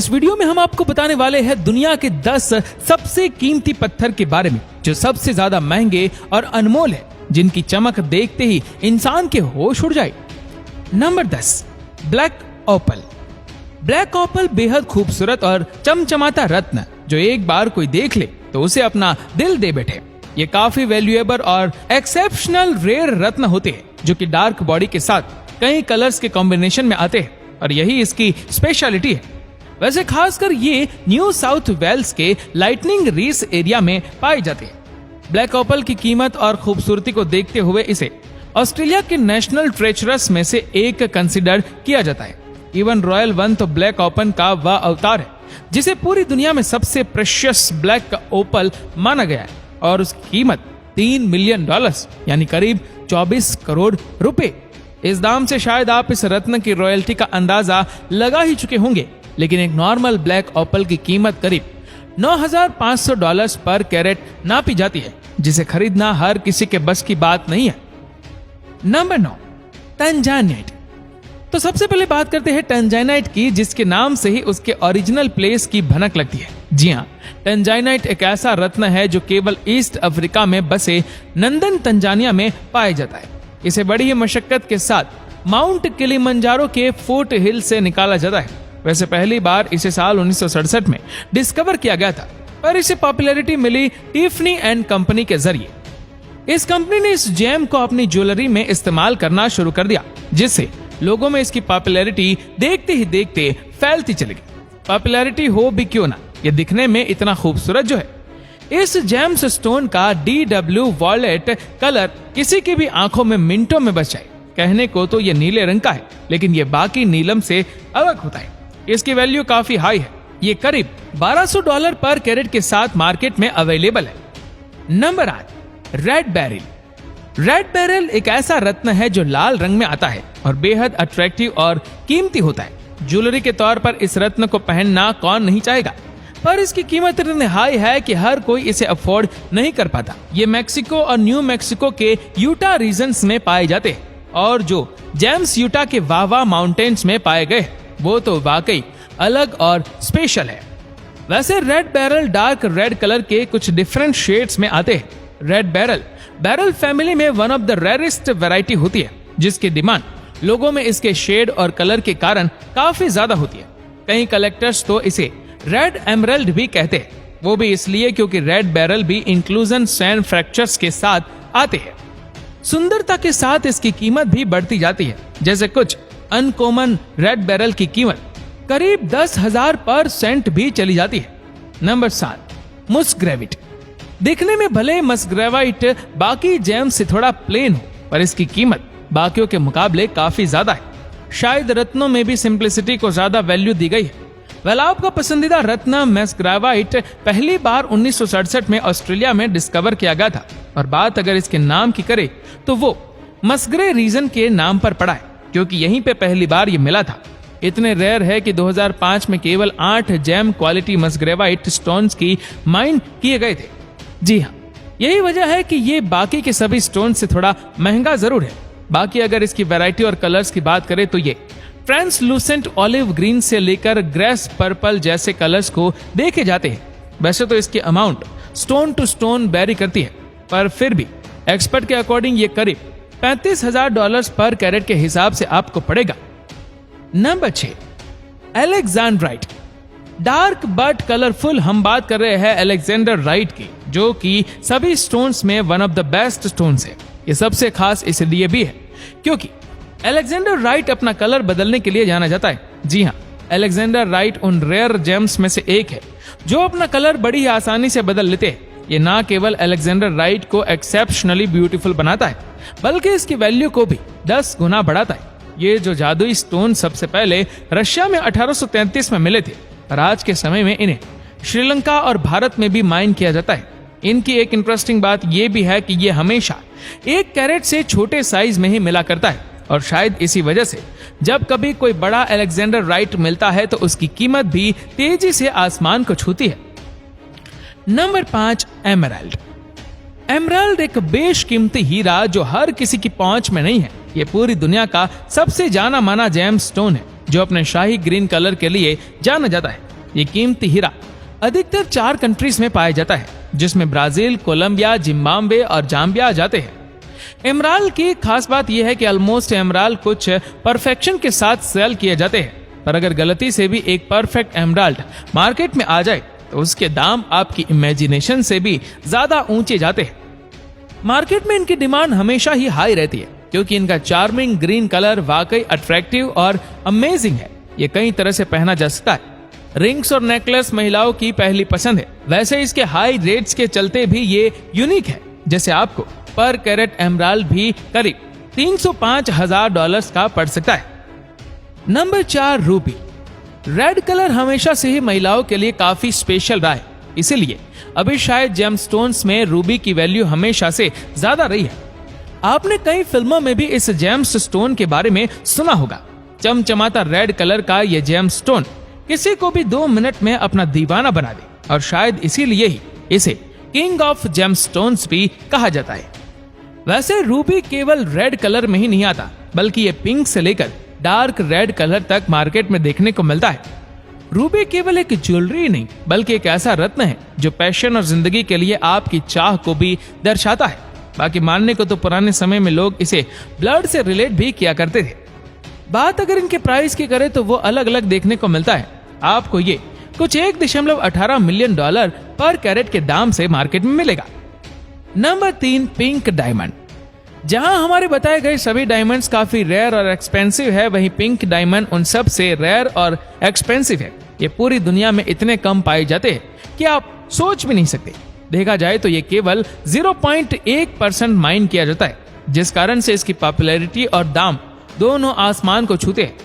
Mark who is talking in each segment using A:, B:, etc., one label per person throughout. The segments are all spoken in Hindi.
A: इस वीडियो में हम आपको बताने वाले हैं दुनिया के 10 सबसे कीमती पत्थर के बारे में जो सबसे ज्यादा महंगे और अनमोल है, जिनकी चमक देखते ही इंसान के होश उड़ जाए। नंबर 10, ब्लैक ओपल। ब्लैक ओपल बेहद खूबसूरत और चमचमाता रत्न जो एक बार कोई देख ले तो उसे अपना दिल दे बैठे। ये काफी वैल्यूएबल और एक्सेप्शनल रेयर रत्न होते हैं जो कि डार्क बॉडी के साथ कई कलर्स के कॉम्बिनेशन में आते हैं और यही इसकी स्पेशलिटी है। वैसे खासकर ये न्यू साउथ वेल्स के लाइटनिंग रीस एरिया में पाए जाते हैं। ब्लैक ओपल की कीमत और खूबसूरती को देखते हुए इसे ऑस्ट्रेलिया के नेशनल ट्रेजर्स में से एक कंसिडर किया जाता है। इवन रॉयल वन तो ब्लैक ओपल का वह अवतार है जिसे पूरी दुनिया में सबसे प्रेशियस ब्लैक ओपल माना गया है और उसकी कीमत $3 मिलियन यानी करीब 24 करोड़ रुपए। इस दाम से शायद आप इस रत्न की रॉयल्टी का अंदाजा लगा ही चुके होंगे, लेकिन एक नॉर्मल ब्लैक ओपल की कीमत करीब $9,500 पर कैरेट नापी जाती है, जिसे खरीदना हर किसी के बस की बात नहीं है। नंबर 9, तंजानाइट। तो सबसे पहले बात करते हैं तंजानाइट की, जिसके नाम से ही उसके ओरिजिनल प्लेस की भनक लगती है। जी हाँ, तंजानाइट एक ऐसा रत्न है जो केवल ईस्ट अफ्रीका में बसे नंदन तंजानिया में पाया जाता है। इसे बड़ी ही मशक्कत के साथ माउंट किलिमंजारो के फुट हिल से निकाला जाता है। वैसे पहली बार इसे साल 1967 में डिस्कवर किया गया था, पर इसे पॉपुलैरिटी मिली टिफनी एंड कंपनी के जरिए। इस कंपनी ने इस जेम को अपनी ज्वेलरी में इस्तेमाल करना शुरू कर दिया, जिससे लोगों में इसकी पॉपुलैरिटी देखते ही देखते फैलती चली गई। पॉपुलैरिटी हो भी क्यों ना, ये दिखने में इतना खूबसूरत जो है। इस जेम्स स्टोन का DW वॉलेट कलर किसी की भी आंखों में मिनटों में बच जाए। कहने को तो ये नीले रंग का है, लेकिन ये बाकी नीलम से अलग होता है। इसकी वैल्यू काफी हाई है, ये करीब $1200 पर कैरेट के साथ मार्केट में अवेलेबल है। Number 8, red beryl. Red beryl एक ऐसा रत्न है जो लाल रंग में आता है और बेहद अट्रैक्टिव और कीमती होता है। ज्वेलरी के तौर पर इस रत्न को पहनना कौन नहीं चाहेगा, पर इसकी कीमत इतनी हाई है कि हर कोई इसे अफोर्ड नहीं कर पाता। ये मेक्सिको और न्यू मेक्सिको के यूटा रीजन्स में पाए जाते हैं और जो जेम्स यूटा के वावा माउंटेन्स में पाए गए वो तो वाकई अलग और स्पेशल है। वैसे red beryl dark red colour के कुछ डिफरेंट शेड्स में आते हैं। रेड बेरिल फैमिली में one of the rarest variety होती है, जिसकी डिमांड लोगों में इसके शेड और कलर के कारण काफी ज्यादा होती है। कई कलेक्टर्स तो इसे रेड एमरल्ड भी कहते हैं, वो भी इसलिए क्योंकि रेड बेरिल भी इंक्लूजन सैंड फ्रैक्चर्स के साथ आते हैं। सुंदरता के साथ इसकी कीमत भी बढ़ती जाती है, जैसे कुछ अनकॉमन रेड बेरिल की कीमत करीब 10,000 पर सेंट भी चली जाती है। नंबर 7, मस्ग्रेवाइट। दिखने में भले मस्ग्रेवाइट बाकी जेम्स से थोड़ा प्लेन हो, पर इसकी कीमत बाकियों के मुकाबले काफी ज्यादा है। शायद रत्नों में भी सिंप्लिसिटी को ज्यादा वैल्यू दी गई है। वेल, आपका पसंदीदा रत्न मस्ग्रेवाइट पहली बार 1967 में ऑस्ट्रेलिया में डिस्कवर किया गया था और बात अगर इसके नाम की करे तो वो मस्ग्रे रीजन के नाम पर पड़ा है, क्योंकि यहीं पे पहली बार ये मिला था। इतने रेयर है कि 2005 में केवल 8 जेम क्वालिटी मस्ग्रेवाइट स्टोन्स की माइन किए गए थे। जी हाँ, यही वजह है कि ये बाकी के सभी स्टोन से थोड़ा महंगा जरूर है। बाकी अगर इसकी वैरायटी और कलर्स की बात करें तो ये ट्रांसलूसेंट ऑलिव ग्रीन से लेकर ग्रेस पर्पल जैसे कलर्स को देखे जाते हैं। वैसे तो इसकी amount stone to stone vary करती है, पर फिर भी एक्सपर्ट के अकॉर्डिंग ये करीब $35,000 पर कैरेट के हिसाब से आपको पड़ेगा। Number 6, alexandrite. Dark but colourful हम बात कर रहे हैं अलेक्जेंडराइट की, जो कि सभी स्टोन्स में one of the best stones है। ये सबसे खास इसलिए भी है क्योंकि अलेक्जेंडराइट अपना कलर बदलने के लिए जाना जाता है। जी हाँ, अलेक्जेंडराइट उन रेयर जेम्स में से एक है जो अपना कलर बड़ी आसानी से बदल लेते हैं। ये ना केवल अलेक्जेंडराइट को एक्सेप्शनली ब्यूटीफुल बनाता है, बल्कि इसकी वैल्यू को भी 10 गुना बढ़ाता है। ये जो जादुई स्टोन सबसे पहले रशिया में 1833 में मिले थे और आज के समय में इन्हें श्रीलंका और भारत में भी माइन किया जाता है। इनकी एक इंटरेस्टिंग बात यह भी है कि ये हमेशा 1 कैरेट से छोटे साइज में ही मिला करता है और शायद इसी वजह से जब कभी कोई बड़ा अलेक्जेंडराइट मिलता है तो उसकी कीमत भी तेजी से आसमान को छूती है। Number 5, emerald. एमराल्ड एक बेशकीमती हीरा जो हर किसी की पहुंच में नहीं है। ये पूरी दुनिया का सबसे जाना माना जेम स्टोन है जो अपने शाही ग्रीन कलर के लिए जाना जाता है। ये कीमती हीरा अधिकतर 4 कंट्रीज में पाया जाता है, जिसमें ब्राजील, कोलंबिया, जिम्बाब्वे और जाम्बिया जाते हैं। एमराल्ड की खास बात यह है कि ऑलमोस्ट एमराल्ड कुछ परफेक्शन के साथ सेल किए जाते हैं, पर अगर गलती से भी एक परफेक्ट एमराल्ड मार्केट में आ जाए तो उसके दाम आपकी इमेजिनेशन से भी ज्यादा ऊंचे जाते हैं। मार्केट में इनकी डिमांड हमेशा ही हाई रहती है, क्योंकि इनका चार्मिंग ग्रीन कलर वाकई अट्रैक्टिव और अमेजिंग है। ये कई तरह से पहना जा सकता है। रिंग्स और नेकलेस महिलाओं की पहली पसंद है। वैसे इसके हाई रेट्स के चलते भी ये यूनिक है। जैसे आपको पर कैरेट एमराल्ड भी करीब $305,000 का पड़ सकता है। Number 4, Ruby. रेड कलर हमेशा से ही महिलाओं के लिए काफी स्पेशल रहा है, इसीलिए अभी शायद जेमस्टोन्स में रूबी की वैल्यू हमेशा से ज्यादा रही है। आपने कई फिल्मों में भी इस जेम्स स्टोन के बारे में सुना होगा। चमचमाता रेड कलर का यह जेम्स स्टोन किसी को भी 2 मिनट में अपना दीवाना बना दे, और शायद इसीलिए ही इसे किंग ऑफ जेमस्टोन्स भी कहा जाता है। वैसे रूबी केवल रेड कलर में ही नहीं आता, बल्कि ये पिंक से लेकर डार्क रेड कलर तक मार्केट में देखने को मिलता है। रूबी केवल एक ज्वेलरी नहीं, बल्कि एक ऐसा रत्न है जो पैशन और जिंदगी के लिए आपकी चाह को भी दर्शाता है। बाकी मानने को तो पुराने समय में लोग इसे ब्लड से रिलेट भी किया करते थे। बात अगर इनके प्राइस की करें तो वो अलग अलग देखने को मिलता है। आपको ये कुछ $1.18 मिलियन पर कैरेट के दाम से मार्केट में मिलेगा। Number 3, pink diamond. जहां हमारे बताए गए सभी डायमंड्स काफी रेयर और एक्सपेंसिव है, वहीं पिंक डायमंड उन सब से रेयर और एक्सपेंसिव है। ये पूरी दुनिया में इतने कम पाए जाते हैं कि आप सोच भी नहीं सकते। देखा जाए तो ये केवल 0.1% माइन किया जाता है, जिस कारण से इसकी पॉपुलैरिटी और दाम दोनों आसमान को छूते हैं।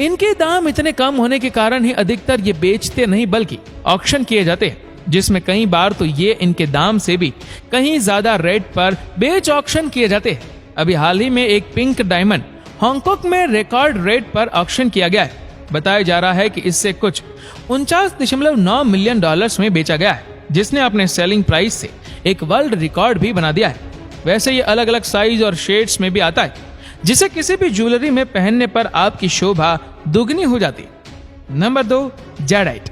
A: इनके दाम इतने कम होने के कारण ही अधिकतर ये बेचते नहीं बल्कि ऑक्शन किए जाते हैं, जिसमें कई बार तो ये इनके दाम से भी कहीं ज्यादा रेट पर बेच ऑक्शन किए जाते हैं। अभी हाल ही में एक पिंक डायमंड हांगकांग में रिकॉर्ड रेट पर ऑक्शन किया गया है। बताया जा रहा है कि इससे कुछ $49.9 मिलियन में बेचा गया है, जिसने अपने सेलिंग प्राइस से एक वर्ल्ड रिकॉर्ड भी बना दिया है। वैसे ये अलग अलग साइज और शेड्स में भी आता है, जिसे किसी भी ज्वेलरी में पहनने पर आपकी शोभा दुगनी हो जाती। Number 2, jadeite.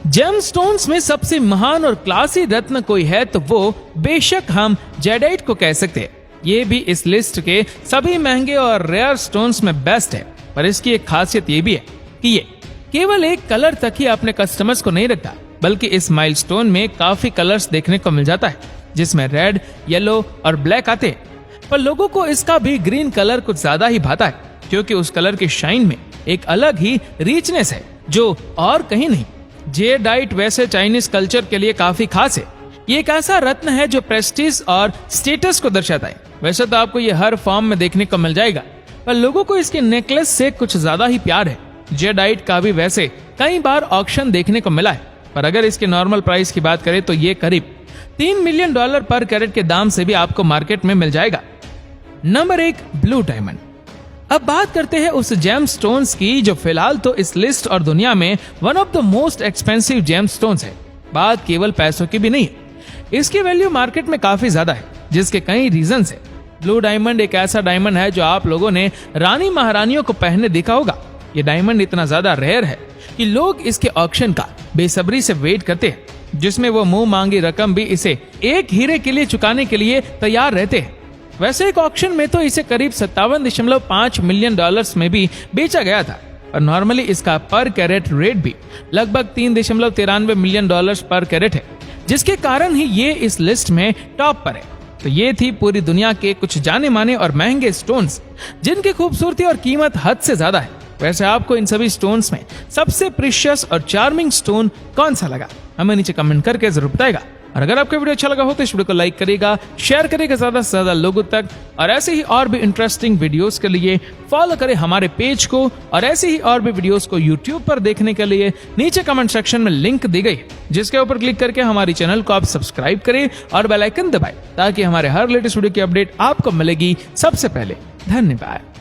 A: जेमस्टोन्स में सबसे महान और क्लासी रत्न कोई है तो वो बेशक हम जेडाइट को कह सकते हैं। ये भी इस लिस्ट के सभी महंगे और रेयर स्टोन्स में बेस्ट है, पर इसकी एक खासियत ये भी है कि ये केवल एक कलर तक ही अपने कस्टमर्स को नहीं रखता, बल्कि इस माइलस्टोन में काफी कलर्स देखने को मिल जाता है, जिसमें रेड, येलो और ब्लैक आते हैं। पर लोगों को इसका भी ग्रीन कलर कुछ ज्यादा ही भाता है, क्योंकि उस कलर की शाइन में एक अलग ही रिचनेस है जो और कहीं नहीं। जेडाइट वैसे चाइनीज कल्चर के लिए काफी खास है। ये एक ऐसा रत्न है जो प्रेस्टीज और स्टेटस को दर्शाता है। वैसे तो आपको ये हर फॉर्म में देखने को मिल जाएगा, पर लोगों को इसके नेकलेस से कुछ ज्यादा ही प्यार है। जेडाइट का भी वैसे कई बार ऑक्शन देखने को मिला है, पर अगर इसके नॉर्मल प्राइस की बात करें तो ये करीब $3 मिलियन पर कैरेट के दाम से भी आपको मार्केट में मिल जाएगा। Number 1, blue diamond. अब बात करते हैं उस जेमस्टोन्स की जो फिलहाल तो इस लिस्ट और दुनिया में one of the most expensive gemstones है। बात केवल पैसों की भी नहीं है, इसकी वैल्यू मार्केट में काफी ज्यादा है, जिसके कई रीजंस है। ब्लू डायमंड एक ऐसा डायमंड है जो आप लोगों ने रानी महारानियों को पहने देखा होगा। ये डायमंड इतना ज्यादा रेयर है कि लोग इसके ऑक्शन का बेसब्री से वेट करते हैं, जिसमें वो मुंह मांगी रकम भी इसे एक हीरे के लिए चुकाने के लिए तैयार रहते हैं। वैसे एक ऑक्शन में तो इसे करीब $57.5 मिलियन में भी बेचा गया था, और नॉर्मली इसका पर कैरेट रेट भी लगभग $3.93 मिलियन पर कैरेट है, जिसके कारण ही ये इस लिस्ट में टॉप पर है। तो ये थी पूरी दुनिया के कुछ जाने माने और महंगे स्टोन्स, जिनकी खूबसूरती और कीमत हद से ज्यादा है। वैसे आपको इन सभी स्टोन्स में सबसे प्रीशियस और चार्मिंग स्टोन कौन सा लगा, हमें नीचे कमेंट करके जरूर बताएगा। और अगर आपको वीडियो अच्छा लगा हो तो इस वीडियो को लाइक करिएगा, शेयर करिएगा ज्यादा से ज्यादा लोगों तक, और ऐसे ही और भी इंटरेस्टिंग वीडियोस के लिए फॉलो करें हमारे पेज को, और ऐसे ही और भी वीडियोस को यूट्यूब पर देखने के लिए नीचे कमेंट सेक्शन में लिंक दी गई है, जिसके ऊपर क्लिक करके हमारी चैनल को आप सब्सक्राइब करें और बेल आइकन दबाएं, ताकि हमारे हर लेटेस्ट वीडियो की अपडेट आपको मिलेगी सबसे पहले। धन्यवाद।